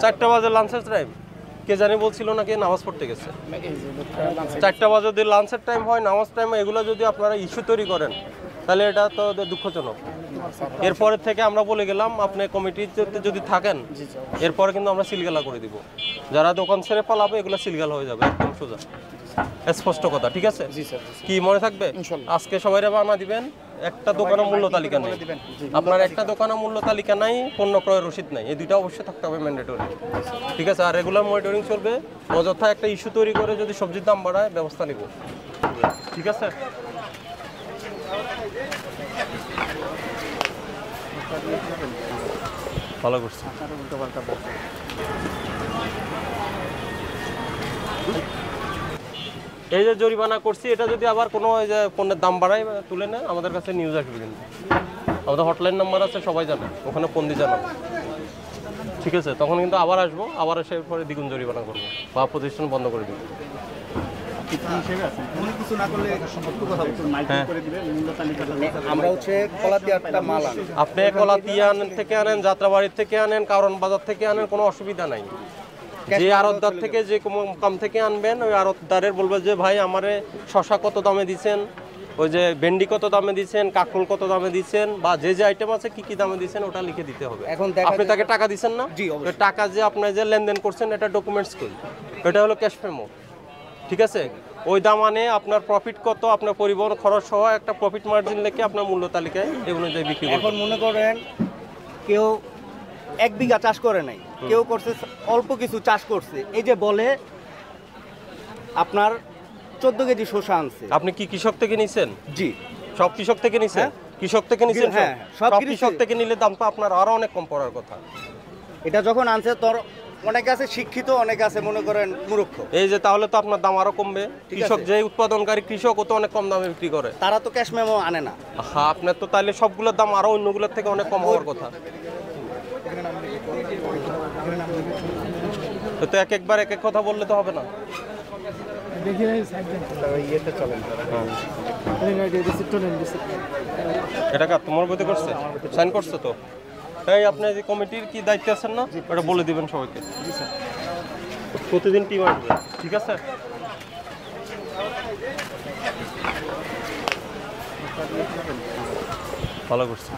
4টা বাজে লাঞ্চের টাইম, কে জানি বলছিল নাকি নামাজ পড়তে গেছে। 4টা বাজে যদি লাঞ্চের টাইম হয়, নামাজ টাইম, এগুলো যদি আপনারা ইস্যু তৈরি করেন তাহলে এটা তো দুঃখজনক। এরপরের থেকে আমরা বলে গেলাম, আপনি কমিটিতে যদি থাকেন এরপরে কিন্তু আমরা সিলগালা করে দিব। যারা দোকান ছেড়ে পালাবে এগুলো সিলগালা হয়ে যাবে, একদম সোজা, স্পষ্ট কথা। ঠিক আছে, কি মনে থাকবে? আজকে সবাই বানা দিবেন, একটা দোকানের মূল্য তালিকা নেই, আপনার একটা দোকানের মূল্য তালিকা নাই, পণ্য ক্রয়ের রসিদ নাই, এই দুইটা অবশ্যই থাকতে হবে, ম্যান্ডেটরি। ঠিক আছে, আর রেগুলার মনিটরিং চলবে। অযথা একটা ইস্যু তৈরি করে যদি সবজির দাম বাড়ায় ব্যবস্থা নিব। ঠিক আছে, ভালো করছি। এই যে জরিমানা করছি, এটা যদি আবার কোনো এই যে পণ্যের দাম বাড়ায় তুলে নেয়, আমাদের কাছে নিউজ আসবে, কিন্তু আমাদের হটলাইন নাম্বার আছে, সবাই জানে, ওখানে ফোন দিয়ে জানাবো। ঠিক আছে, তখন কিন্তু আবার আসবো, আবার এসে পরে দ্বিগুণ জরিমানা করবো বা প্রতিষ্ঠান বন্ধ করে দেবো। আমরা হচ্ছে কলাতিয়ারটা মাল আনি, আপনি কলাতিয়া থেকে আনেন, যাত্রাবাড়ির থেকে আনেন, কারণ বাজার থেকে আনেন, কোনো অসুবিধা নাই। যে আড়তদার থেকে, যে কম থেকে আনবেন, ওই আড়তদারের বলবে যে ভাই আমারে শশা কত দামে দিচ্ছেন, ওই যে ভেন্ডি কত দামে দিচ্ছেন, কাঁকরোল কত দামে দিচ্ছেন, বা যে যে আইটেম আছে কি কি দামে দিচ্ছেন ওটা লিখে দিতে হবে। এখন আপনি তাকে টাকা দিচ্ছেন না, টাকা যে আপনি যে লেনদেন করছেন এটা ডকুমেন্টস করি, এটা হলো ক্যাশ মেমো। ঠিক আছে, ওই দাম আনে আপনার প্রফিট কত, আপনার পরিবহন খরচ সহ একটা প্রফিট মার্জিন লিখে আপনার মূল্য তালিকায় এই অনুযায়ী বিক্রি করবেন। এখন মনে করেন কেউ 1 বিঘা চাষ করে নাই, কেউ করছে অল্প কিছু চাষ করছে, এই যে বলে আপনার 14 কেজি শসা আনছে। আপনি কি কৃষক থেকে নিছেন? জি, সব কৃষক থেকে নিছেন? কৃষক থেকে নিছেন? হ্যাঁ, সব কৃষক থেকে নিলে দাম তো আপনার আরো অনেক কম পড়ার কথা। এটা যখন আনছে তোর অনেকে আছে শিক্ষিত, অনেকে আছে মনে করেন মূর্খ। এই যে তাহলে তো আপনার দাম আরো কমবে। কৃষক যে উৎপাদনকারী কৃষক, ও তো অনেক কম দামে বিক্রি করে, তারা তো ক্যাশ মেমো আনে না। হ্যাঁ, আপনার তো তাহলে সবগুলোর দাম আরো অন্যগুলোর থেকে অনেক কম হওয়ার কথা। তো একবার এক এক কথা বললে তো হবে না। এটা কার তোমার বইতে করছে, সাইন করছে তো? এই আপনি যে কমিটির কি দায়িত্ব আছেন না, ওটা বলে দিবেন সবাইকে। প্রতিদিন টিম আসবে। ঠিক আছে, ভালো করছি।